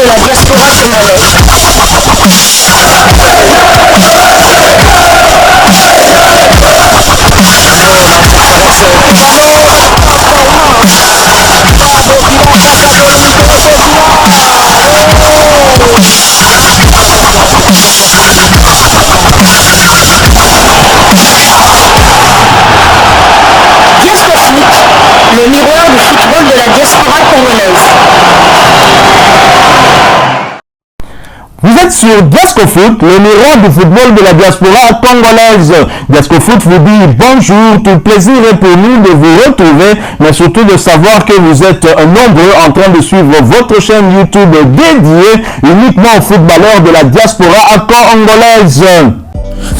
de la diaspora congolaise. Le miroir du football de la diaspora congolaise. Vous êtes sur Diasco Foot, le miroir du football de la diaspora congolaise. Diasco Foot vous dit bonjour, tout plaisir est pour nous de vous retrouver, mais surtout de savoir que vous êtes nombreux en train de suivre votre chaîne YouTube dédiée uniquement aux footballeurs de la diaspora congolaise.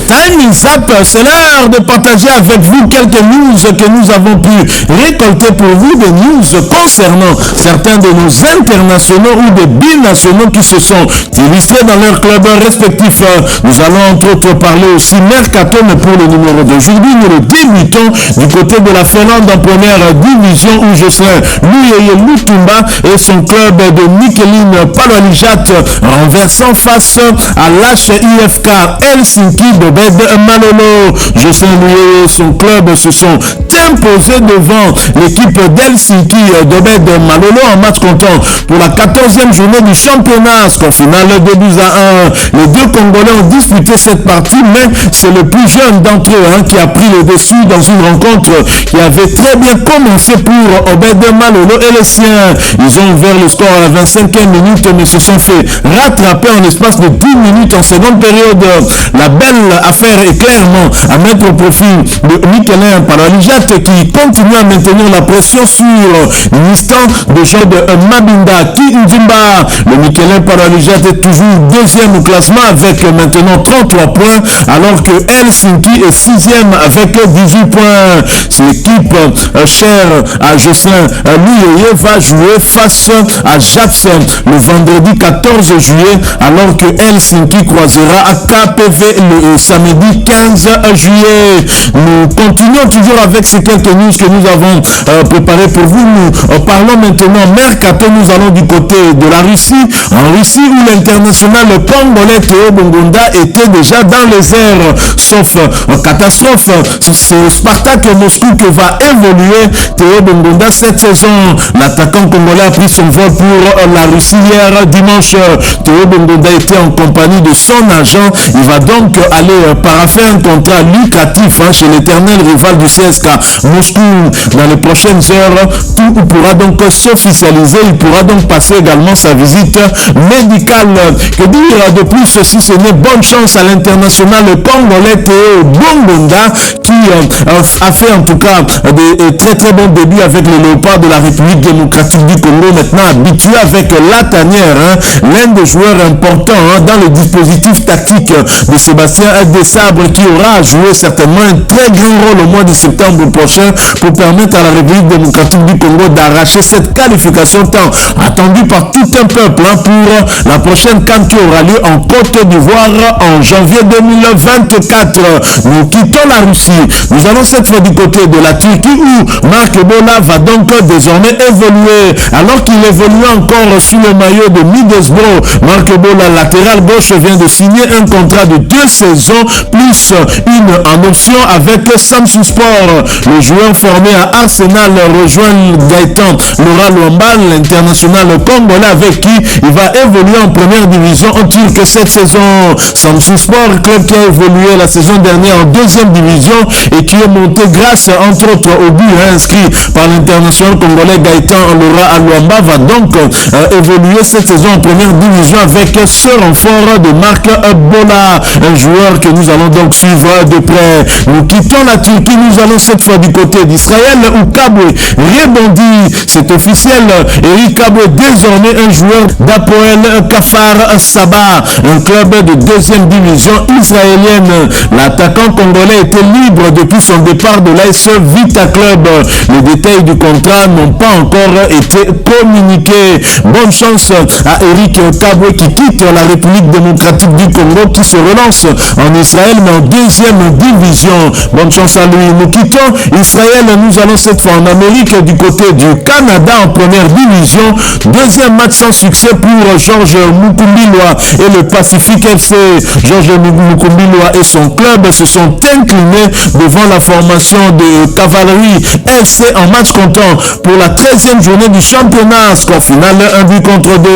Time is up, c'est l'heure de partager avec vous quelques news que nous avons pu récolter pour vous, des news concernant certains de nos internationaux ou des binationaux qui se sont illustrés dans leur club respectif. Nous allons entre autres parler aussi mercato, mais pour le numéro d'aujourd'hui, nous le débutons du côté de la Finlande en première division où Jocelyn Luyeye Lutumba et son club de Mikelin Paloalijat renversant face à l'HIFK Helsinki de Malolo. Jocelyn Luyeye et son club se sont imposés devant l'équipe d'Helsinki d'Obed Malolo en match comptant pour la 14e journée du championnat. Score final 2-1. Les deux Congolais ont disputé cette partie, mais c'est le plus jeune d'entre eux qui a pris le dessus dans une rencontre qui avait très bien commencé pour Obed Malolo et les siens. Ils ont ouvert le score à la 25e minute, mais se sont fait rattraper en l'espace de 10 minutes en seconde période. La belle affaire est clairement à mettre au profit de Mikelin Paloalijat qui continue à maintenir la pression sur l'instant de genre de Mabinda Kinzumba. Le Mikelin Paloalijat est toujours deuxième au classement avec maintenant 33 points, alors que Helsinki est sixième avec 18 points. L'équipe chère à Jocelyn Luyeye va jouer face à Jats le vendredi 14 juillet, alors que Helsinki croisera à KPV le samedi 15 juillet. Nous continuons toujours avec ces quelques news que nous avons préparées pour vous. Nous parlons maintenant mercato. Nous allons du côté de la Russie. En Russie où l'international congolais Théo Bongonda était déjà dans les airs. Sauf catastrophe, c'est Spartak Moscou que va évoluer Théo Bongonda cette saison. L'attaquant congolais a pris son vol pour la Russie hier dimanche. Théo Bongonda était en compagnie de son agent. Il va donc aller paraffer un contrat lucratif chez l'éternel rival du CSKA Moscou. Dans les prochaines heures, tout pourra donc s'officialiser. Il pourra donc passer également sa visite médicale. Que dire de plus si ce n'est bonne chance à l'international congolais Théo Bongonda qui a fait en tout cas des très bons débuts avec les Léopards de la République démocratique du Congo, maintenant habitué avec la tanière, l'un des joueurs importants dans le dispositif tactique de Sébastien Desabre, qui aura à jouer certainement un très grand rôle au mois de septembre prochain pour permettre à la République démocratique du Congo d'arracher cette qualification tant attendue par tout un peuple pour la prochaine CAN qui aura lieu en Côte d'Ivoire en janvier 2024. Nous quittons la Russie. Nous allons cette fois du côté de la Turquie où Marc Ebola va donc désormais évoluer. Alors qu'il évolue encore sous le maillot de Middlesbrough, Marc Ebola, latéral gauche, vient de signer un contrat de 2 saisons plus une en option avec Samsung Sport. Le joueur formé à Arsenal rejoint Gaëtan Laura Luamba, l'international congolais avec qui il va évoluer en première division en Turquie cette saison. Samsung Sport, club qui a évolué la saison dernière en deuxième division et qui est monté grâce entre autres au but inscrit par l'international congolais Gaëtan Laura Luamba, va donc évoluer cette saison en première division avec ce renfort de Marc Ebola, un joueur que nous allons donc suivre de près. Nous quittons la Turquie, nous allons cette fois du côté d'Israël où Kabwe rebondit. C'est officiel, Eric Kabwe désormais un joueur d'Apoel Kfar Saba, un club de deuxième division israélienne. L'attaquant congolais était libre depuis son départ de l'AS Vita Club. Les détails du contrat n'ont pas encore été communiqués. Bonne chance à Eric Kabwe qui quitte la République démocratique du Congo, qui se relance en Israël, mais en deuxième division. Bonne chance à lui. Nous quittons Israël, nous allons cette fois en Amérique, du côté du Canada, en première division. Deuxième match sans succès pour Georges Mukumbilwa et le Pacific FC. Georges Mukumbilwa et son club se sont inclinés devant la formation de Cavalerie FC en match comptant pour la 13e journée du championnat. Score final 1 but contre 2.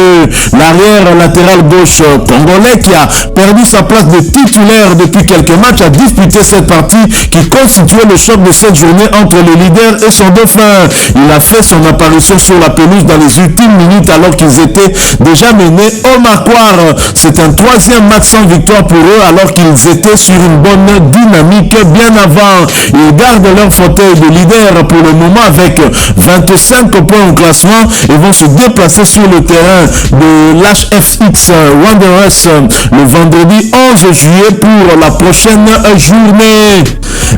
L'arrière latéral gauche congolais qui a perdu sa place de titulaire depuis quelques matchs a disputé cette partie qui constituait le choc de cette journée entre le leader et son dauphin. Il a fait son apparition sur la pelouse dans les ultimes minutes alors qu'ils étaient déjà menés au Maquar. C'est un troisième match sans victoire pour eux alors qu'ils étaient sur une bonne dynamique bien avant. Ils gardent leur fauteuil de leader pour le moment avec 25 points au classement et vont se déplacer sur le terrain de l'HFX Wanderers le vendredi 11 juillet pour la prochaine journée.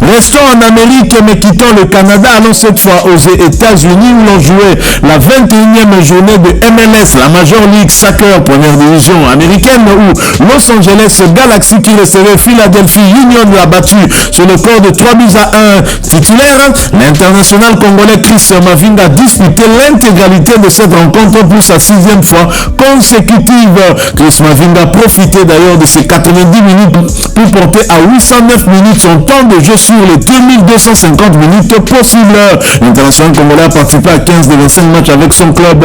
Restons en Amérique mais quittons le Canada, allons cette fois aux États-Unis où l'on jouait la 21e journée de MLS, la Major League Soccer, première division américaine, où Los Angeles Galaxy qui recevait Philadelphia Union l'a battu sur le score de 3-1. Titulaire, l'international congolais Chris Mavinga a disputé l'intégralité de cette rencontre pour sa 6e fois consécutive. Chris Mavinga a profité d'ailleurs de ses 90 minutes pour porter à 809 minutes son temps de jeu sur les 2250 minutes possibles. L'international congolais a participé à 15 des 25 matchs avec son club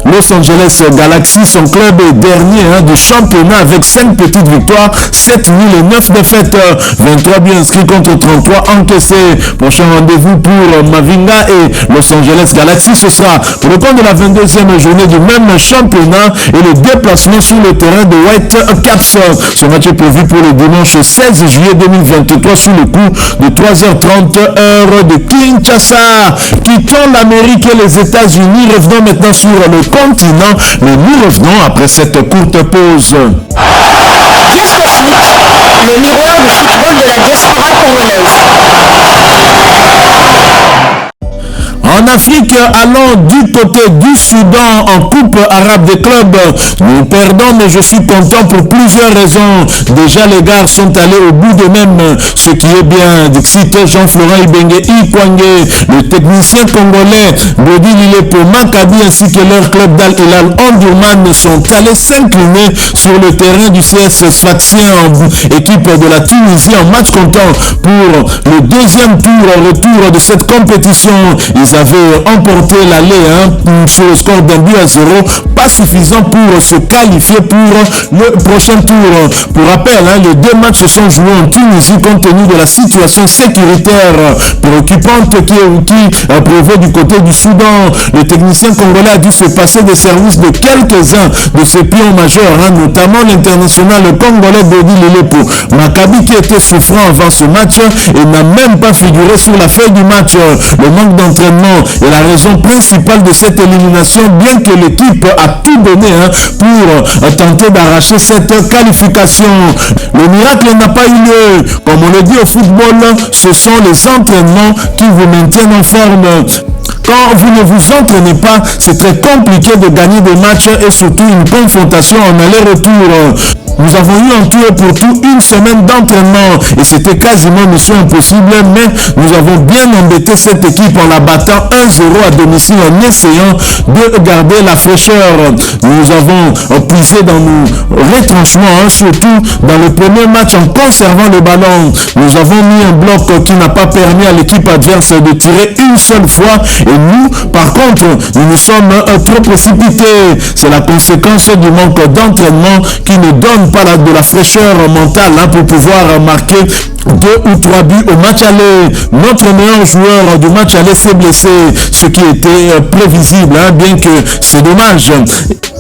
Los Angeles Galaxy. Son club est dernier du championnat avec 5 petites victoires, 7 nuls et 9 défaites. 23 buts inscrits contre 33 encaissés. Prochain rendez-vous pour Mavinga et Los Angeles Galaxy, ce sera pour le compte de la 22e journée du même championnat et le déplacement sur le terrain de White Caps. Ce match est prévu pour le dimanche 16 juillet 2023 sous le coup de 3h30 heure de Kinshasa. Quittons l'Amérique et les États-Unis. Revenons maintenant sur le continent, mais nous revenons après cette courte pause. Diasco Foot, le miroir du football de la diaspora congolaise. En Afrique, allons du côté du Soudan en Coupe arabe des clubs. Nous perdons, mais je suis content pour plusieurs raisons. Déjà, les gars sont allés au bout d'eux-mêmes, ce qui est bien. Dixit Jean-Florent Ibenge Ikwangé, le technicien congolais Bodi Lilepo Maccabi ainsi que leur club d'Al Hilal Omdurman sont allés s'incliner sur le terrain du CS Sfaxien, équipe de la Tunisie, en match comptant pour le deuxième retour de cette compétition. Ils avaient emporté l'aller sur le score d'un but à 0, pas suffisant pour se qualifier pour le prochain tour. Pour rappel, les deux matchs se sont joués en Tunisie compte tenu de la situation sécuritaire préoccupante qui prévaut du côté du Soudan. Le technicien congolais a dû se passer des services de quelques-uns de ses pions majeurs, notamment l'international congolais Bodi Lilepo Maccabi qui était souffrant avant ce match et n'a même pas figuré sur la feuille du match. Le manque d'entraînement est la raison principale de cette élimination, bien que l'équipe a tout donné pour tenter d'arracher cette qualification. Le miracle n'a pas eu lieu. Comme on le dit au football, ce sont les entraînements qui vous maintiennent en forme. Quand vous ne vous entraînez pas, c'est très compliqué de gagner des matchs et surtout une confrontation en aller-retour. Nous avons eu en tout et pour tout une semaine d'entraînement et c'était quasiment mission impossible, mais nous avons bien embêté cette équipe en la battant 1-0 à domicile en essayant de garder la fraîcheur. Nous avons puisé dans nos retranchements, surtout dans le premier match en conservant le ballon. Nous avons mis un bloc qui n'a pas permis à l'équipe adverse de tirer une seule fois et nous, par contre, nous sommes trop précipités. C'est la conséquence du manque d'entraînement qui ne donne pas de la fraîcheur mentale pour pouvoir marquer 2 ou 3 buts au match aller. Notre meilleur joueur du match aller s'est blessé, ce qui était prévisible, bien que c'est dommage.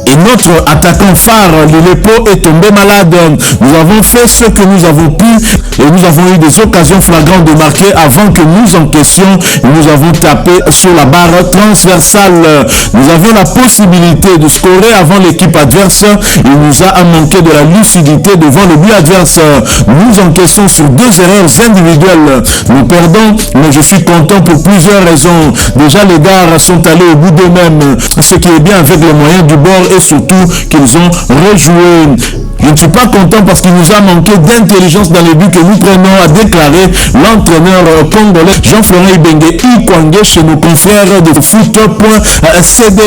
Et notre attaquant phare, Lilepo, est tombé malade. Nous avons fait ce que nous avons pu et nous avons eu des occasions flagrantes de marquer avant que nous encaissions. Nous avons tapé sur la barre transversale. Nous avions la possibilité de scorer avant l'équipe adverse. Il nous a manqué de la lucidité devant le but adverse. Nous encaissons sur 2 erreurs individuelles. Nous perdons, mais je suis content pour plusieurs raisons. Déjà, les gars sont allés au bout d'eux-mêmes, ce qui est bien avec les moyens du bord et surtout qu'ils ont rejoué. Je ne suis pas content parce qu'il nous a manqué d'intelligence dans les buts que nous prenons, a déclaré l'entraîneur congolais Jean-Florent Ibenge Ikwangé chez nos confrères de foot.cd.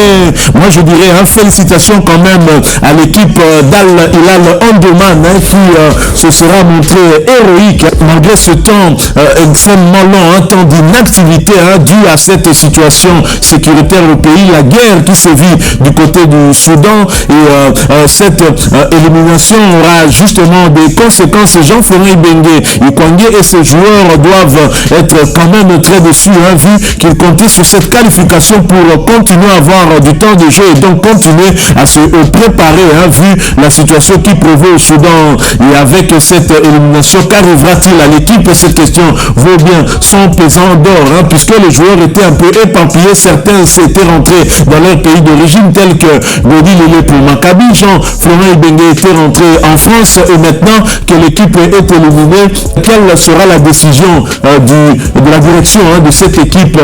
Moi je dirais félicitations quand même à l'équipe d'Al Hilal Omdurman qui se sera montré héroïque malgré ce temps extrêmement long, un temps d'inactivité dû à cette situation sécuritaire au pays, la guerre qui sévit du côté du Soudan et cette élimination aura justement des conséquences. Jean-Florent Ibenge Ikwangé et ses joueurs doivent être quand même très déçus vu qu'ils comptaient sur cette qualification pour continuer à avoir du temps de jeu et donc continuer à se préparer vu la situation qui prévaut au Soudan. Et avec cette élimination, qu'arrivera-t-il à l'équipe? Cette question vaut bien son pesant d'or puisque les joueurs étaient un peu éparpillés. Certains s'étaient rentrés dans leur pays d'origine tels que Godi Lele pour Maccabi. Jean-Florent Ibenge était rentré en France et maintenant que l'équipe est éliminée, quelle sera la décision de la direction de cette équipe?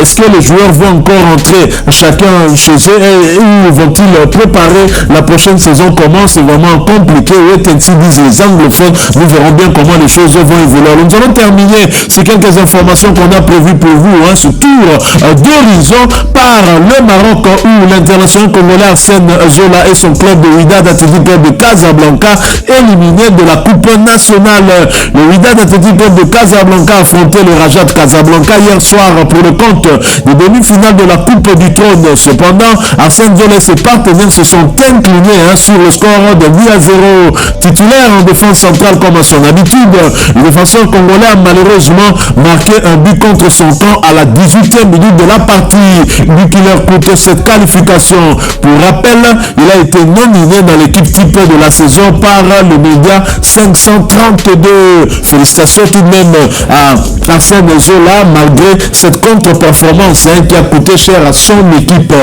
Est-ce que les joueurs vont encore rentrer chacun chez eux ou vont-ils préparer la prochaine saison? Comment? C'est vraiment compliqué. Wait and see, disent les anglophones. Nous verrons bien comment les choses vont évoluer. Nous allons terminer ces quelques informations qu'on a prévues pour vous, ce tour d'horizon par le Maroc où l'international congolais Arsène Zola et son club de Wydad Athletic Club de Casablanca éliminé de la Coupe nationale. Le Wydad Athletic Club de Casablanca a affronté le Raja de Casablanca hier soir pour le compte des demi-finales de la Coupe du Trône. Cependant, Arsène Zola et ses partenaires se sont inclinés sur le score de 8-0. Titulaire en défense centrale comme à son habitude, le défenseur congolais a malheureusement marqué un but contre son camp à la 18e minute de la partie. But qui leur coûte cette qualification. Pour rappel, il a été nominé dans l'équipe type de la saison par le média 532. Félicitations tout de même à Arsène Zola malgré cette contre-performance qui a coûté cher à son équipe.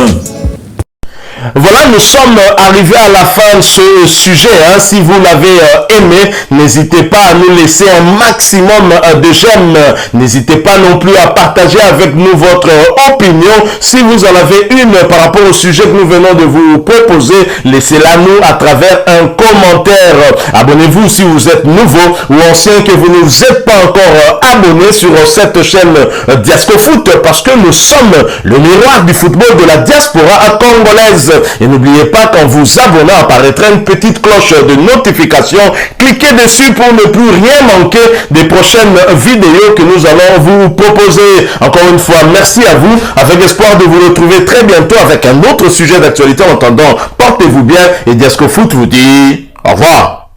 Voilà, nous sommes arrivés à la fin de ce sujet. Si vous l'avez aimé, n'hésitez pas à nous laisser un maximum de j'aime. N'hésitez pas non plus à partager avec nous votre opinion. Si vous en avez une par rapport au sujet que nous venons de vous proposer, laissez-la nous à travers un commentaire. Abonnez-vous si vous êtes nouveau ou ancien que vous ne vous êtes pas encore abonné sur cette chaîne Diascofoot parce que nous sommes le miroir du football de la diaspora congolaise. Et n'oubliez pas qu'en vous abonnant apparaîtra une petite cloche de notification. Cliquez dessus pour ne plus rien manquer des prochaines vidéos que nous allons vous proposer. Encore une fois, merci à vous, avec espoir de vous retrouver très bientôt avec un autre sujet d'actualité. En attendant, portez-vous bien et Diascofoot vous dit au revoir.